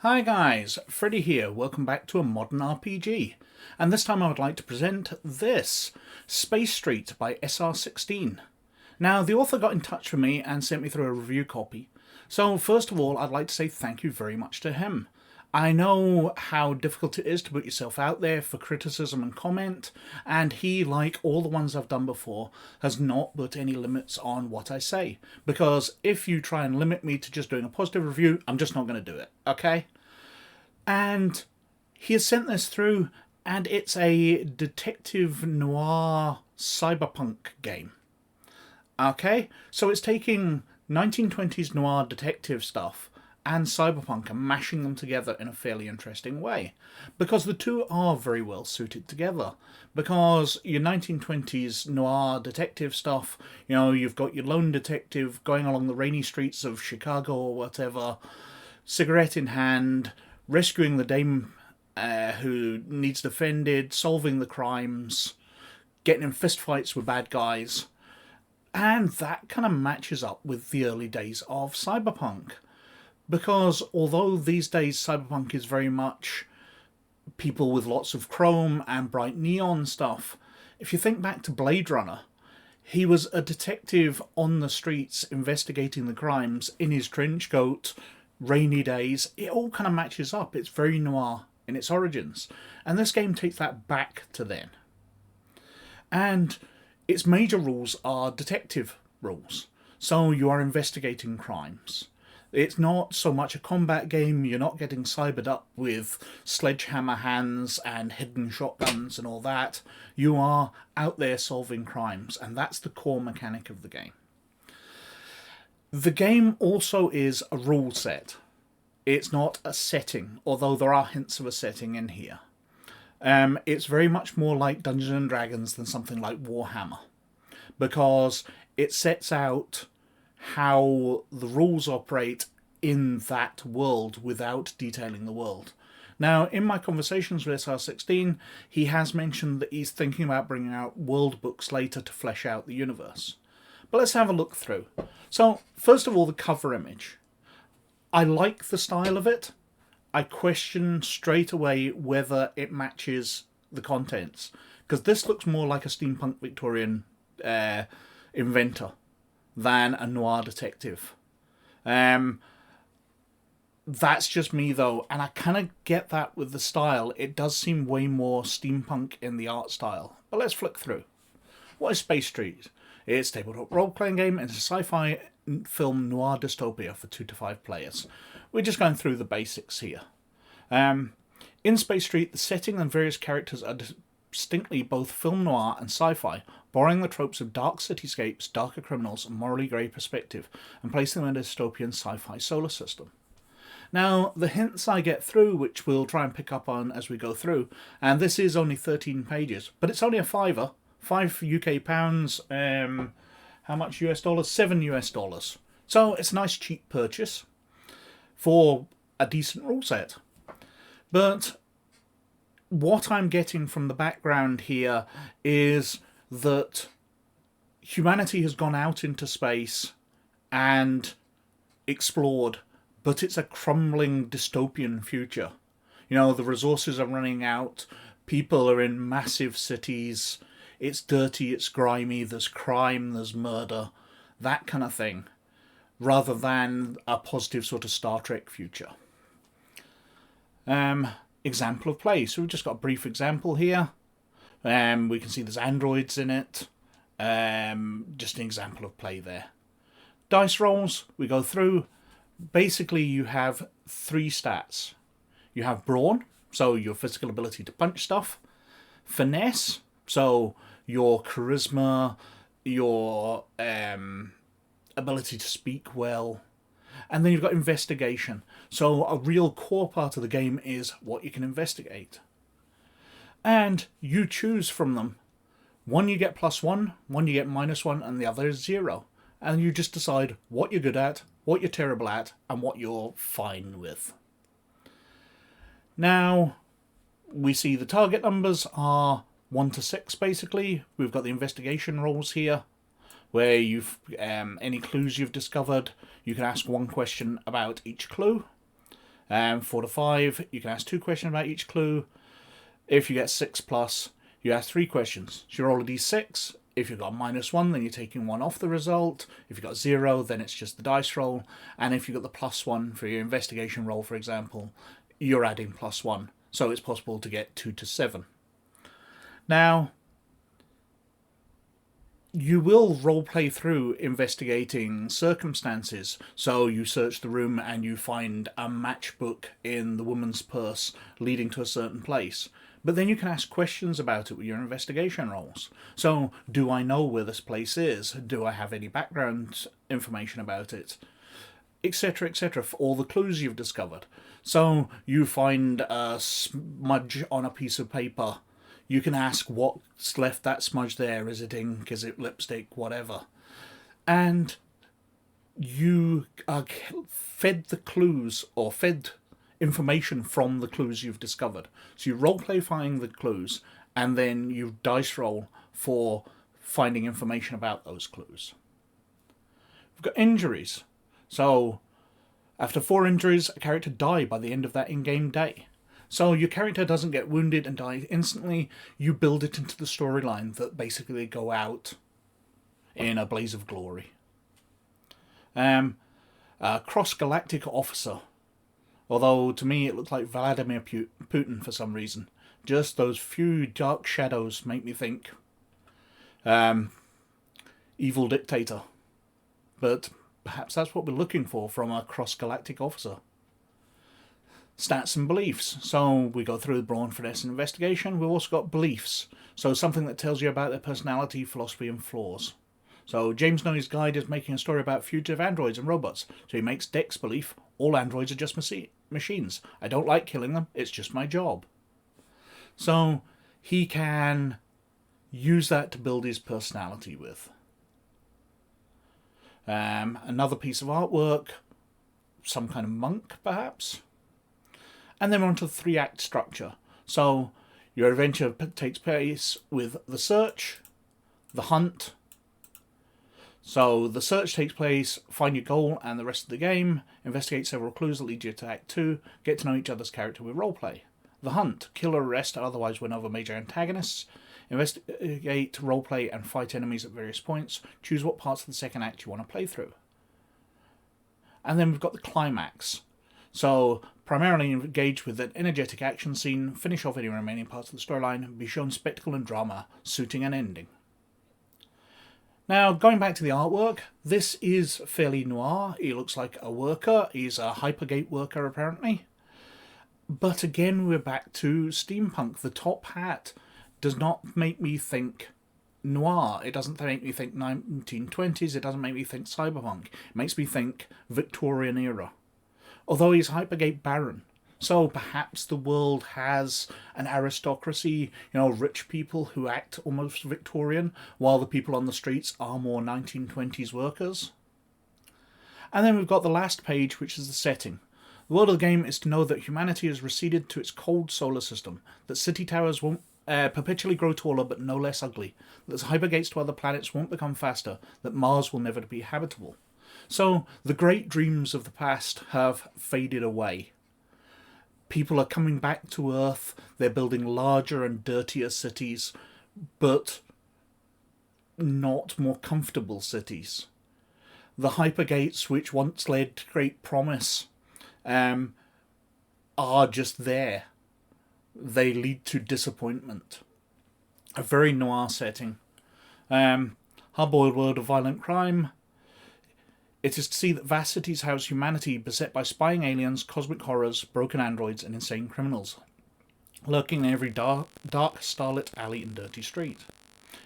Hi guys, Freddy here, welcome back to a modern RPG. And this time I would like to present this, Space Street by SR-16. Now the author got in touch with me and sent me through a review copy. So first of all I'd like to say thank you very much to him. I know how difficult it is to put yourself out there for criticism and comment, and he, like all the ones I've done before, has not put any limits on what I say. Because if you try and limit me to just doing a positive review, I'm just not going to do it, okay? And he has sent this through, and it's a detective noir cyberpunk game. Okay? So it's taking 1920s noir detective stuff and cyberpunk and mashing them together in a fairly interesting way. Because the two are very well suited together. Because your 1920s noir detective stuff, you've got your lone detective going along the rainy streets of Chicago or whatever, cigarette in hand, rescuing the dame who needs defended, solving the crimes, getting in fistfights with bad guys. And that kind of matches up with the early days of cyberpunk. Because although these days cyberpunk is very much people with lots of chrome and bright neon stuff, if you think back to Blade Runner, he was a detective on the streets investigating the crimes in his trench coat, rainy days. It all kind of matches up. It's very noir in its origins. And this game takes that back to then. And its major rules are detective rules. So you are investigating crimes. It's not so much a combat game. You're not getting cybered up with sledgehammer hands and hidden shotguns and all that. You are out there solving crimes, and that's the core mechanic of the game. The game also is a rule set. It's not a setting, although there are hints of a setting in here. It's very much more like Dungeons and Dragons than something like Warhammer, because it sets out how the rules operate in that world without detailing the world. Now, in my conversations with SR-16, he has mentioned that he's thinking about bringing out world books later to flesh out the universe. But let's have a look through. So, first of all, the cover image. I like the style of it. I question straight away whether it matches the contents, because this looks more like a steampunk Victorian inventor than a noir detective. That's just me though, and I kind of get that with the style. It does seem way more steampunk in the art style. But let's flick through. What is Space Street? It's a tabletop role-playing game, and it's a sci-fi film noir dystopia for 2 to 5 players. We're just going through the basics here. In Space Street, the setting and various characters are distinctly both film noir and sci-fi, borrowing the tropes of dark cityscapes, darker criminals, and morally grey perspective, and placing them in a dystopian sci-fi solar system. Now, the hints I get through, which we'll try and pick up on as we go through, and this is only 13 pages, but it's only a fiver, £5 UK, how much US dollars? $7 US. So it's a nice cheap purchase for a decent rule set. But what I'm getting from the background here is that humanity has gone out into space and explored, but it's a crumbling dystopian future. The resources are running out, people are in massive cities, it's dirty, it's grimy, there's crime, there's murder, that kind of thing, rather than a positive sort of Star Trek future. Example of play. So we've just got a brief example here. We can see there's androids in it. Just an example of play there. Dice rolls, we go through. Basically, you have 3 stats. You have brawn, so your physical ability to punch stuff. Finesse, so your charisma, your ability to speak well. And then you've got investigation. So a real core part of the game is what you can investigate. And you choose from them. One you get +1, one you get -1, and the other is 0. And you just decide what you're good at, what you're terrible at, and what you're fine with. Now, we see the target numbers are 1 to 6, basically. We've got the investigation rolls here, where you've any clues you've discovered, you can ask one question about each clue. 4 to 5, you can ask 2 questions about each clue. If you get 6 plus, you ask 3 questions. So you roll a d6. If you've got -1, then you're taking 1 off the result. If you've got 0, then it's just the dice roll. And if you've got the +1 for your investigation roll, for example, you're adding +1. So it's possible to get 2 to 7. Now, you will roleplay through investigating circumstances. So you search the room and you find a matchbook in the woman's purse leading to a certain place. But then you can ask questions about it with your investigation rolls. So, do I know where this place is? Do I have any background information about it? Etc., etc., for all the clues you've discovered. So, you find a smudge on a piece of paper. You can ask what's left that smudge there. Is it ink? Is it lipstick? Whatever. And you are fed the clues, or fed information from the clues you've discovered. So you roleplay finding the clues, and then you dice roll for finding information about those clues. We've got injuries. So after 4 injuries, a character dies by the end of that in-game day. So your character doesn't get wounded and die instantly. You build it into the storyline that basically go out in a blaze of glory. A cross-galactic officer. Although, to me, it looks like Vladimir Putin for some reason. Just those few dark shadows make me think evil dictator. But perhaps that's what we're looking for from a cross-galactic officer. Stats and beliefs. So we go through the brawn, finesse, and investigation. We've also got beliefs. So something that tells you about their personality, philosophy, and flaws. So James Noy's guide is making a story about fugitive androids and robots. So he makes Dex belief, all androids are just machines. I don't like killing them, it's just my job. So he can use that to build his personality with. Another piece of artwork, some kind of monk perhaps. And then we're on to the 3-act structure. So your adventure takes place with the search, the hunt. So the search takes place, find your goal and the rest of the game, investigate several clues that lead you to Act 2, get to know each other's character with roleplay. The hunt, kill or arrest or otherwise win over major antagonists, investigate, roleplay and fight enemies at various points, choose what parts of the second act you want to play through. And then we've got the climax. So primarily engage with an energetic action scene, finish off any remaining parts of the storyline, be shown spectacle and drama, suiting an ending. Now, going back to the artwork, this is fairly noir. He looks like a worker. He's a hypergate worker, apparently. But again, we're back to steampunk. The top hat does not make me think noir. It doesn't make me think 1920s. It doesn't make me think cyberpunk. It makes me think Victorian era. Although he's hypergate baron. So perhaps the world has an aristocracy, rich people who act almost Victorian, while the people on the streets are more 1920s workers. And then we've got the last page, which is the setting. The world of the game is to know that humanity has receded to its cold solar system, that city towers won't perpetually grow taller but no less ugly, that hypergates to other planets won't become faster, that Mars will never be habitable. So the great dreams of the past have faded away. People are coming back to Earth, they're building larger and dirtier cities, but not more comfortable cities. The hypergates, which once led to great promise, are just there. They lead to disappointment. A very noir setting. Hard-boiled world of violent crime. It is to see that vast cities house humanity beset by spying aliens, cosmic horrors, broken androids, and insane criminals, lurking in every dark starlit alley and dirty street.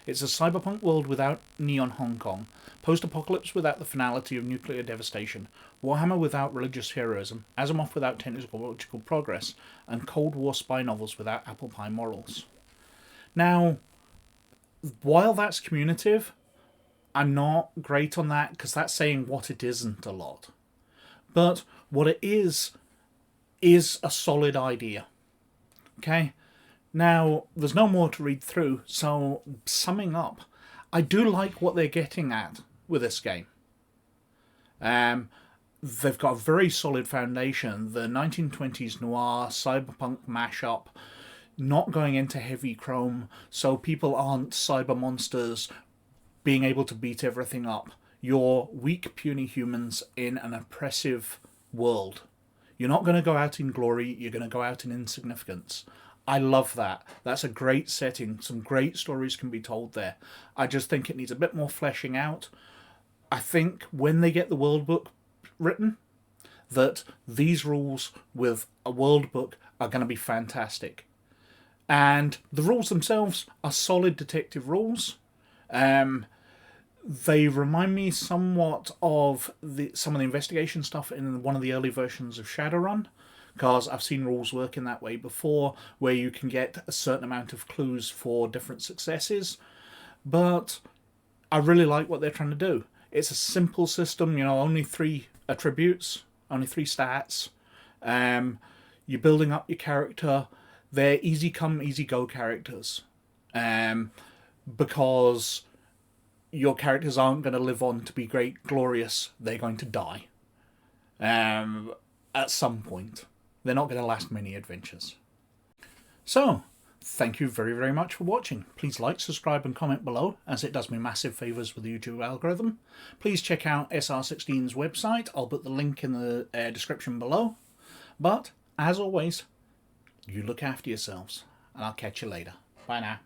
It's a cyberpunk world without neon Hong Kong, post-apocalypse without the finality of nuclear devastation, Warhammer without religious heroism, Asimov without technological progress, and Cold War spy novels without apple pie morals. Now, while that's communicative, I'm not great on that because that's saying what it isn't a lot. But what it is a solid idea. Okay? Now, there's no more to read through, so summing up, I do like what they're getting at with this game. they've got a very solid foundation. The 1920s noir cyberpunk mashup, not going into heavy chrome, so people aren't cyber monsters being able to beat everything up. You're weak, puny humans in an oppressive world. You're not going to go out in glory, you're going to go out in insignificance. I love that. That's a great setting. Some great stories can be told there. I just think it needs a bit more fleshing out. I think when they get the world book written, that these rules with a world book are going to be fantastic. And the rules themselves are solid detective rules. They remind me somewhat of some of the investigation stuff in one of the early versions of Shadowrun, because I've seen rules work in that way before, where you can get a certain amount of clues for different successes. But I really like what they're trying to do. It's a simple system, only 3 attributes, only 3 stats. You're building up your character. They're easy come, easy go characters. Because your characters aren't going to live on to be great, glorious. They're going to die. At some point. They're not going to last many adventures. So, thank you very, very much for watching. Please like, subscribe and comment below, as it does me massive favours with the YouTube algorithm. Please check out SR-16's website. I'll put the link in the description below. But, as always, you look after yourselves, and I'll catch you later. Bye now.